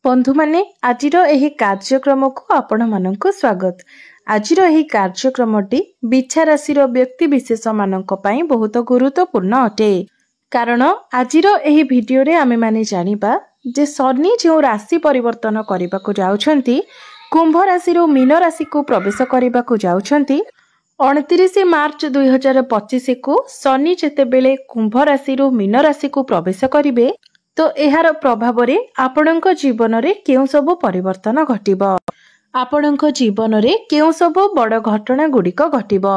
बंधु माने आजिर एही कार्यक्रम को आपण मानक स्वागत। आजिर एही कार्यक्रमटी बिछा राशि व्यक्ति विशेष मानक पई बहुत गुरुत्वपूर्ण अटे। कारण आजिर एही भिडियो रे आमे माने जानिबा जे शनि जो राशि परिवर्तन करबा को जाउछंती, कुंभ राशि रो मीन राशि को प्रवेश करबा को जाउछंती। 29 मार्च 2025 को शनि जेतेबेले कुंभ राशि रो मीन राशि को प्रवेश करिवे तो एहार प्रभाव रे आपणक जीवन रे केउ सब परिवर्तन घटिबो। आपणक जीवन रे केउ सब बड़ घटना गुड़िक घटिबो।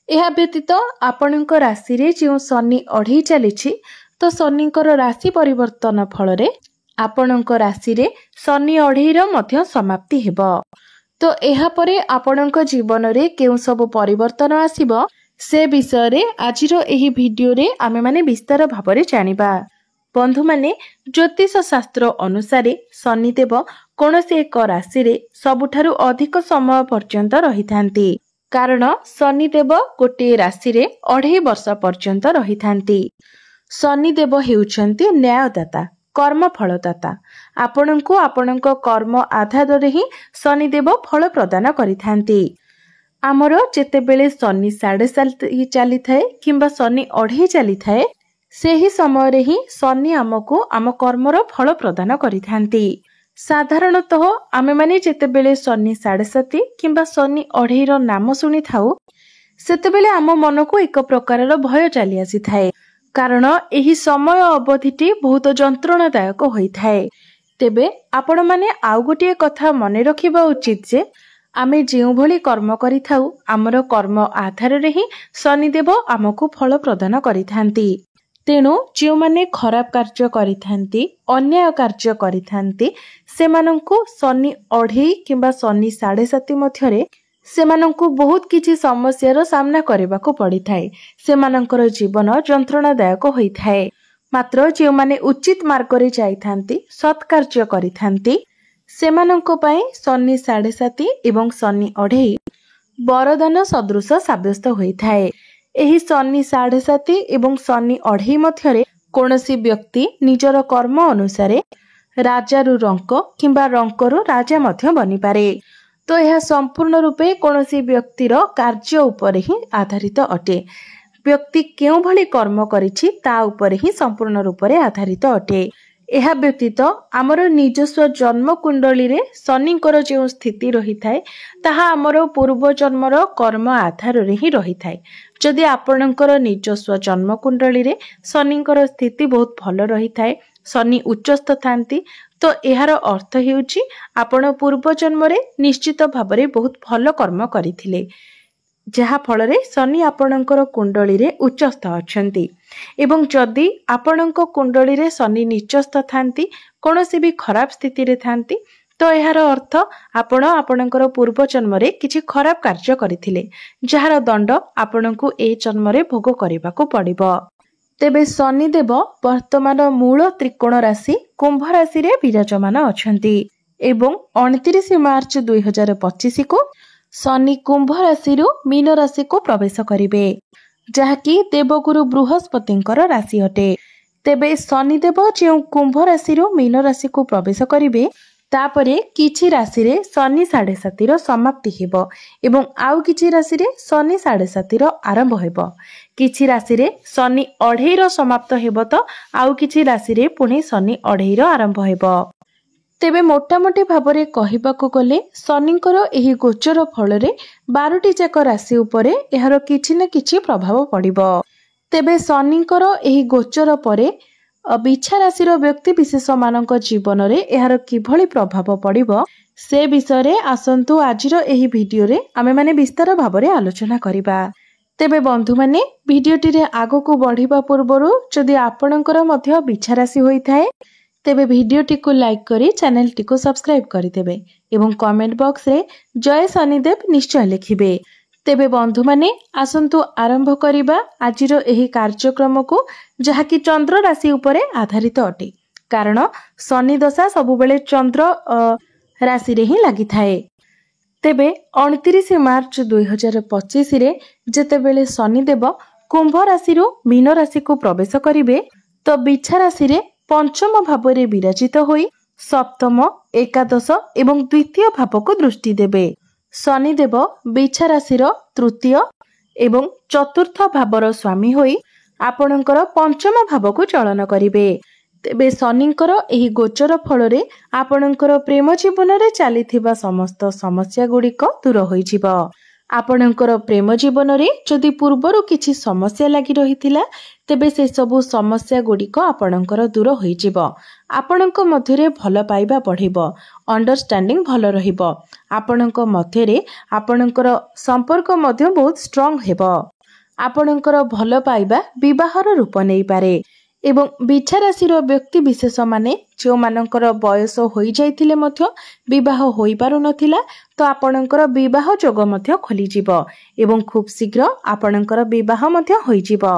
एहा व्यतीत आपणक राशि रे जो शनि अढ़ई चलीछि तो शनिकर राशि परिवर्तन फल रे आपणक राशि रे शनि अढ़ई रो मध्य समाप्ति हेबो। तो एहा परे आपणक जीवन रे केउ सब परिवर्तन आसीबो से विषय रे आजिर एही वीडियो रे आमे माने विस्तार भाबरे जानिबा। बंधु माने ज्योतिष शास्त्र अनुसारे शनिदेव कौनसी एक राशि रे सबुठारु अधिक समय पर्यंत रही थांती। कारण शनिदेव गोटे राशि रे 2.5 वर्ष पर्यंत रही थांती। शनिदेव हेउछंती न्यायदाता, कर्म फलदाता। आपनकु आपनक कर्म आधार रे ही शनिदेव फल प्रदान करिथांती। आमर जेतेबेले शनि 7.5 चली थाए किंबा शनि 2.5 चली थाए सेही समय रे ही शनि आमको आम कर्मर फल प्रदान करिथांती। साधारणतः आमे माने जेतेबेले शनि 7.5 किंबा शनि 2.5 रो नाम सुनी थाउ सेतेबेले आम मन को एक प्रकारर भय चली आसी थाए। कारण एही समय अवधिटी बहुत जंत्रणादायक होई थाए। तेबे आपण माने आउ गोटे कथा मने रखिबा उचित जे आमे जेउ भली कर्म करि थाउ हमर कर्म आधार रे ही शनिदेव आमको फल प्रदान करिथांती। तेणु जो माने खराब कार्य करिथांती, अन्याय कार्य करिथांती सेमानंकु शनि 2.5 किंबा शनि 7.5 मध्यरे सेमानंकु बहुत किछि समस्यार सामना करिबाको पड़ी थाए। सेमानंकर जीवन जंत्रणादायक होई थाए। मात्र जो माने उचित मार्ग रे जाइथांती, सत् कार्य करिथांती सेमानंको पई शनि 7.5 एवं शनि 2.5 वरदान सदृश साब्यस्त होई थाए। एही शनि 7.5 एवं शनि 2.5 मध्यरे कोनोसी व्यक्ति निजर कर्म अनुसारे राजारु रंक किंबा रंकरु राजा मध्य बनी पारे। तो यह संपूर्ण रूपे कोनोसी व्यक्तिर कार्य उपरे ही आधारित अटे। व्यक्ति केउ भली कर्म करिछि ता उपरे ही संपूर्ण रूपरे आधारित अटे। एहा व्यतीत आमर निजस्व जन्म कुंडली रे शनिकर जो स्थिति रही थाए ताहा आमर पूर्व जन्मर कर्म आधार रे ही रही थाए। जदि आपणकर निजस्व जन्म कुंडली रे शनिकर स्थिति बहुत भल रही थाए, शनि उच्चस्थ थांती तो एहार अर्थ हेउची आपण पूर्व जन्म रे निश्चित भाबरे बहुत भल कर्म करिथिले जहा फल रे शनि आपणकर कुंडली रे उच्चस्थ अछंती। एवं जदि आपणक कुंडली रे शनि नीचस्थ थांती, कोनोसी भी खराब स्थिति रे थांती तो एहार अर्थ आपण आपणकर पूर्व जन्म रे किछि खराब कार्य करिथिले जहार दंड आपणकु ए जन्म रे भोग करिबाको पड़िबो। तेबे शनिदेव वर्तमान मूल त्रिकोण राशि कुंभ राशि रे विराजमान अछंती एवं 29 मार्च 2025 को शनि कुंभ राशि रु मीन राशि को प्रवेश करिवे जहाकी देवगुरु बृहस्पतिंकर राशि अटे। तेबे शनिदेव जो कुंभ राशि रु मीन राशि को प्रवेश करिवे तापरे किछि राशि रे शनि 7.5 रो समाप्ति हेबो एवं आउ किछि राशि रे शनि 7.5 रो आरंभ हेबो। किछि राशि रे शनि 2.5 रो समाप्त हेबो तो आउ किछि राशि रे पुणी शनि 2.5 रो आरंभ हेबो। तेबे मोटामोटी भाबरे कहिबाको गले शनिकर एही गोचर फल रे 12टी जाक राशि उपरे एहार किछि न किछि प्रभाव पड़िबो। तेबे शनिकर एही गोचर परे बिछा राशि व्यक्ति विशेष मानक जीवन रे एहार किभली प्रभाव पड़िबो से विषय रे आसंतु आजिर एही वीडियो रे आमे माने विस्तार भाबरे आलोचना करिबा। तेबे बंधु माने वीडियोटी रे आगो को बढ़िबा पूर्वरु जदि आपणकर मध्य बिछा राशि होई थाए तेबे वीडियोटी को लाइक करी चैनल टी को सब्सक्राइब करि देबे एवं कमेंट बॉक्स रे जय शनिदेव निश्चय लिखिबे। तेबे बंधु माने आसंतु आरंभ करिबा आजिर एही कार्यक्रम को जहाकी चंद्र राशि उपरे आधारित अटे। कारण शनि दशा सबु बेले चंद्र राशि रे ही लागि थाए। तेबे 29 मार्च 2025 रे जेतेबेले शनिदेव कुंभ राशि रु मीन राशि को प्रवेश करिवे तो बिछा राशि रे पंचम भाव रे विराजित होई सप्तम, एकादश एवं द्वितीय भाव को दृष्टि देबे। शनिदेव बिछा राशि तृतीय एवं चतुर्थ भावर स्वामी होई आपणकर पंचम भाव को चलन करिवे। तेबे शनिंकर एही गोचर फल आपणकर प्रेम जीवन रे चलीथिबा समस्त समस्या गुड़िक दूर होइजिब। आपणकर प्रेम जीवन रे जदि पूर्वरु किछि समस्या लागि रहिथिला तेबे से सबु समस्या गुड़िक आपणकर दूर होइजिब। आपणक मध्यरे भल पाइबा बढ़िब, अंडरस्टैंडिंग भल रहिब। आपणक मध्यरे आपणकर संपर्क मध्य बहुत स्ट्रांग हेबो। आपणकर भल पाइबा विवाहर रूप नै पारे। एवं बिछा राशि व्यक्ति विशेष माने जो मानकर बयस होई जाइथिले मध्य विवाह होई पारु नथिला तो आपणकर विवाह जोग मध्य खोली जिवो एवं खूब शीघ्र आपणकर विवाह मध्य होई जिवो।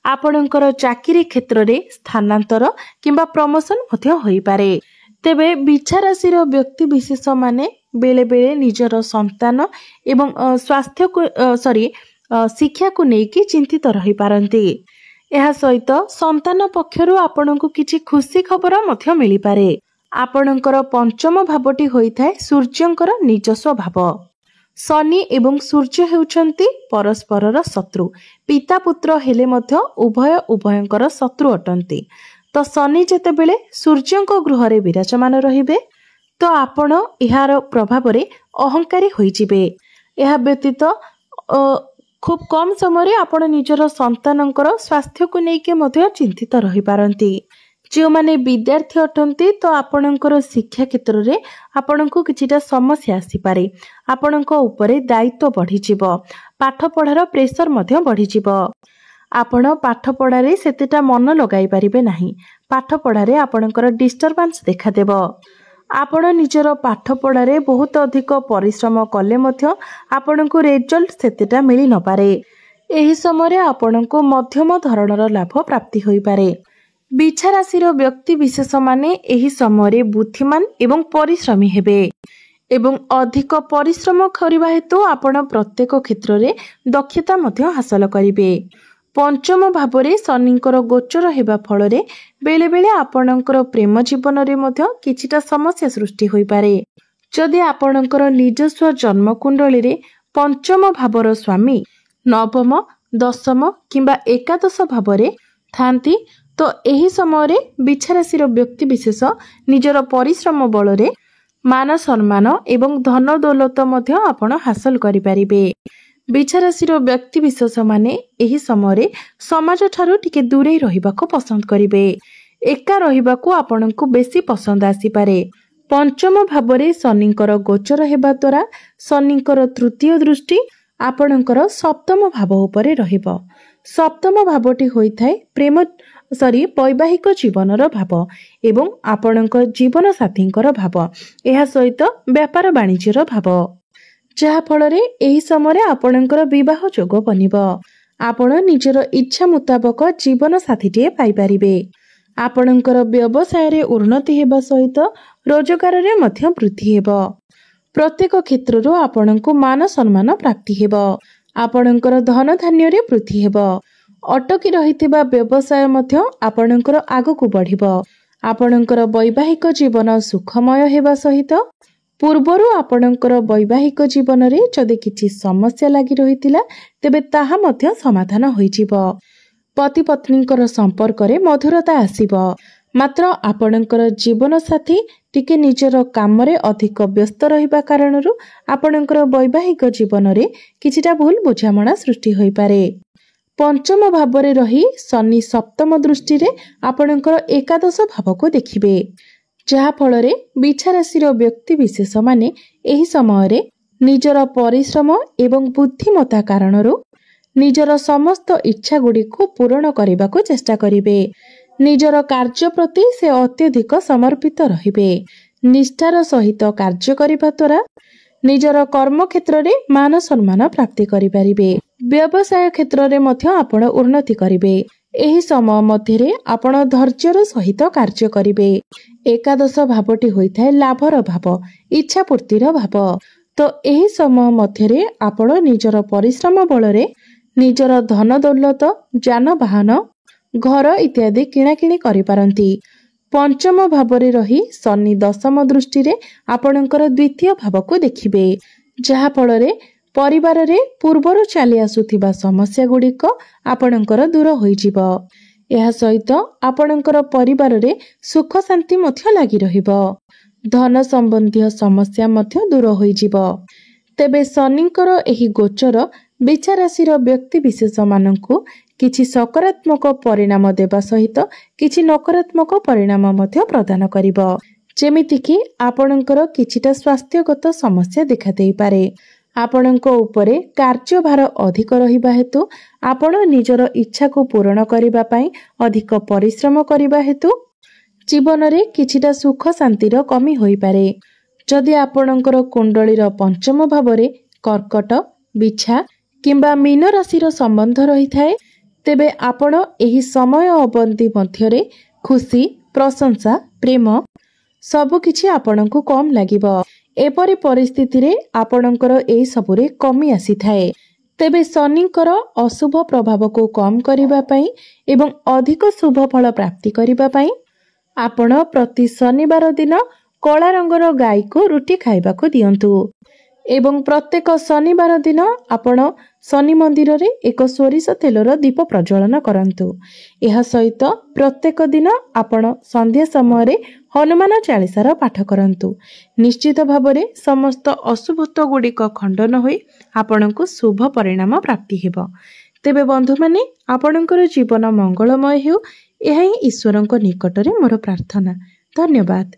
आपणकर चाकरी क्षेत्र रे स्थानांतर किंबा प्रमोशन मध्य होई पारे। तेबे बिछा राशि व्यक्ति विशेष माने बेले बेले निजर संतान एवं स्वास्थ्य को शिक्षा को नेकी चिंतित रही पारंती। यह सहित संतान पक्षरु आपनकु किछि खुशी खबर मध्य मिली पारे। आपणकर पंचम भावटी होइथाय सूर्यंकर निजस्व भाव। शनि एवं सूर्य हेउचंती परस्परर शत्रु। पिता पुत्र हेले मध्य उभय उभयंकर शत्रु अटंती। तो शनि जेतेबेले सूर्यंक गृह रे विराजमान रहिबे तो आपण एहार प्रभाव रे अहंकारी होइजिबे। यह व्यतीत खूब कम समय आपण निजर संतानंकर स्वास्थ्य को लेके मध्य चिंतित रही पारंती। जो माने विद्यार्थी अटंती तो आपणकर शिक्षा क्षेत्र रे आपणको किछिटा समस्या आसी पारे। आपणको ऊपर दायित्व बढ़ी जिवो, पाठ पढ़ार प्रेशर मध्य बढ़ी जिवो। आपण पाठ पढ़ारे सेतेटा मन लगाई पारिबे नाही। पाठ पढ़ारे आपणकर डिस्टर्बेंस देखा देबो। आपण निजर पाठ पढ़ारे बहुत अधिक परिश्रम कले मध्य आपणको रिजल्ट सेतेटा मिली न पारे। एही समय आपणको मध्यम धरणर लाभ प्राप्ति होई पारे। बिछा राशि व्यक्ति विशेष माने एही समय बुद्धिमान एवं परिश्रमी हेबे एवं अधिक परिश्रम करबा हेतु आपण प्रत्येक क्षेत्र रे दक्षता मध्य हासिल करिवे। पंचम भावरे शनिंकर गोचर हेबा फଳରେ बेले बेले आपणकर प्रेम जीवन रे मध्य किछिटा समस्या सृष्टि होई पारे। जदि आपणकर निजस्व जन्म कुंडली रे पंचम भावर स्वामी नवम, दशम किंबा एकादश भावरे थांती तो एही समय बिछा राशि व्यक्ति विशेष निजर परिश्रम बल रे मान सम्मान एवं धन दौलत मध्य आपण हासिल करि परिबे। बिछा राशि व्यक्ति विशेष माने एही समय समाज ठारू टिके दूरे रहिबाको पसंद करिवे। एका रहिबाको आपणको बेसी पसंद आसी पारे। पंचम भावरे शनिंकर गोचर हेबा द्वारा शनिंकर तृतीय दृष्टि आपणकर सप्तम भाव उपरे रहिबो। सप्तम भावटी होइथाय वैवाहिक जीवनर भाव एवं आपणक जीवन साथींकर भाव। एहा सहित व्यापार वाणिज्यर भाव जहा फଳରେ एही समय आपणकर विवाह जोग बनिबो। आपण निजर इच्छा मुताबक जीवन साथीटे पाई परिबे। आपणकर व्यवसाय रे उन्नति हेबा सहित रोजगार रे मध्य वृद्धि हेबो। प्रत्येक क्षेत्ररो आपणको मान सम्मान प्राप्ति हेबो। आपणकर धन धान्य रे वृद्धि हेबो। अटकी रहिथिबा व्यवसाय मध्य आपणकर आगकु बढ़िबो। आपणकर वैवाहिक जीवन सुखमय हेबा सहित पूर्वरु आपणकर वैवाहिक जीवन रे जदि किछि समस्या लागि रहितिला तेबे ताहा मध्य समाधान होइजिबो। पति पत्नीकर संपर्क रे मधुरता आसीबो। मात्र आपणकर जीवन साथी टिके निजर काम रे अधिक व्यस्त रहिबा कारणरु आपणकर वैवाहिक जीवन रे किछिटा भूल बुझामणा सृष्टि होई पारे। पंचम भावरे रही शनि सप्तम दृष्टि रे आपणकर एकादश भाव को देखिबे जहा फଳରେ बिछा राशि व्यक्ति विशेष माने एही समय रे निजर परिश्रम एवं बुद्धिमत्ता कारणरु निजर समस्त इच्छा गुडी को पूर्ण करने को चेष्टा करिवे। निजर कार्य प्रति से अत्यधिक समर्पित रहिबे। निष्ठार सहित कार्य करिबा द्वारा निजर कर्म क्षेत्र रे मान सम्मान प्राप्ति करि परिबे। व्यवसाय क्षेत्र रे मध्य आपण उन्नति करिवे। एही समय मध्यरे आपण धैर्यर सहित कार्य करिवे। एकादश भावटी होइथाय लाभर भाव, इच्छा पूर्तिर भाव। तो एही समय मध्यरे आपण निजर परिश्रम बलरे निजर धन दौलत, जान वाहन, घर इत्यादि किणाकिणी करि पारंती। पंचम भावरे रही शनि दशम दृष्टि रे आपणकर द्वितीय भावको देखिबे, जहा फଳରେ परिवार रे पूर्वरु चली आसुथिबा समस्या गुड़िक आपणकर दूर होइजिबो। एहा सहित आपणकर परिवार रे सुख शांति मध्य लागि रहिबो। धन संबंधी समस्या मध्य दूर होइजिबो। तेबे शनिकर एही गोचर बिछा राशि व्यक्ति विशेष माननकु किछि सकारात्मक परिणाम देबा सहित किछि नकारात्मक परिणाम मध्य प्रदान करिबो। जेमिति कि आपणकर किछिटा स्वास्थ्यगत समस्या देखा देई पारे। आपणक उपरे कार्यभार अधिक रहिबा हेतु आपण निजर इच्छा को पूर्ण करिबा पई अधिक परिश्रम करिबा हेतु जीवन रे किछिटा सुख शांतिर कमी होई पारे। जदि आपणकर कुंडलीर पंचम भावरे कर्कट, बिछा किंबा मीन राशिर संबंध रही थाए, तेबे आपण एही समय अवधि मध्यरे खुशी, प्रशंसा, प्रेम सब किछि आपणको कम लागिबो। एपरि परिस्थिति रे आपणकर एई सबुरे कमी आसी थाए। तेबे शनिकर अशुभ प्रभाव को कम करिबा पई एवं अधिक शुभ फल प्राप्ति करिबा पई आपण प्रति शनिवार दिन कला रंगर गाई को रुटी खाइबाको दियंतु एवं प्रत्येक शनिवार दिन आपण शनि मंदिर रे एक सोरिष तेलर दीप प्रज्वलन करंतु। एहा सहित प्रत्येक दिन आपण संध्या समय रे हनुमान चालीसार पाठ करंतु। निश्चित भावरे समस्त अशुभत्व गुड़िक खंडन होई आपणको शुभ परिणाम प्राप्ति हेबो। तेबे बंधु माने आपणकर जीवन मंगलमय हेउ, एहा ही ईश्वरଙ୍କ निकटरे मोर प्रार्थना। धन्यवाद।